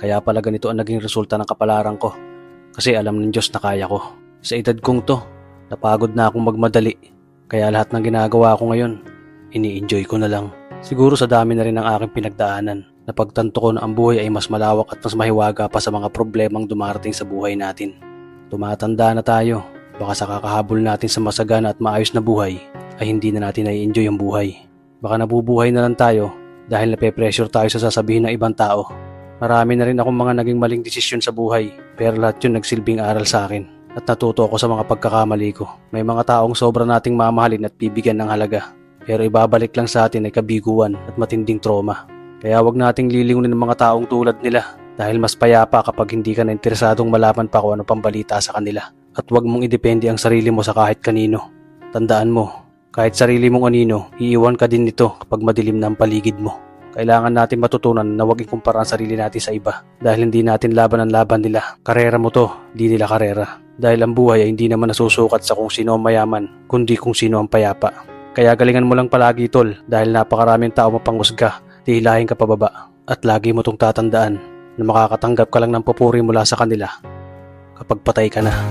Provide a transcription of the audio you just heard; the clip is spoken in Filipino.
Kaya pala ganito ang naging resulta ng kapalaran ko. Kasi alam ng Diyos na kaya ko. Sa edad kong to, napagod na akong magmadali. Kaya lahat ng ginagawa ko ngayon, ini-enjoy ko na lang. Siguro sa dami na rin ng aking pinagdaanan, napagtanto ko na ang buhay ay mas malawak at mas mahiwaga pa sa mga problemang dumarating sa buhay natin. Tumatanda na tayo, baka sa kakahabol natin sa masagana at maayos na buhay, ay hindi na natin nai-enjoy ang buhay. Baka nabubuhay na lang tayo dahil nape-pressure tayo sa sasabihin ng ibang tao. Marami na rin akong mga naging maling desisyon sa buhay, pero lahat yun nagsilbing aral sa akin at natuto ako sa mga pagkakamali ko. May mga taong sobra nating mamahalin at bibigyan ng halaga, pero ibabalik lang sa atin ay kabiguan at matinding trauma. Kaya wag nating lilingunin ng mga taong tulad nila dahil mas payapa kapag hindi ka na interesadong malaman pa kung ano pang balita sa kanila. At wag mong idepende ang sarili mo sa kahit kanino. Tandaan mo, kahit sarili mong anino, iiwan ka din nito kapag madilim na ang paligid mo. Kailangan natin matutunan na wag ikumpara ang sarili natin sa iba dahil hindi natin laban ang laban nila. Karera mo to, di nila karera. Dahil ang buhay ay hindi naman nasusukat sa kung sino ang mayaman, kundi kung sino ang payapa. Kaya galingan mo lang palagi tol dahil napakaraming tao mapanghusga, dihilahin ka pababa. At lagi mo tong tatandaan na makakatanggap ka lang ng papuri mula sa kanila kapag patay ka na.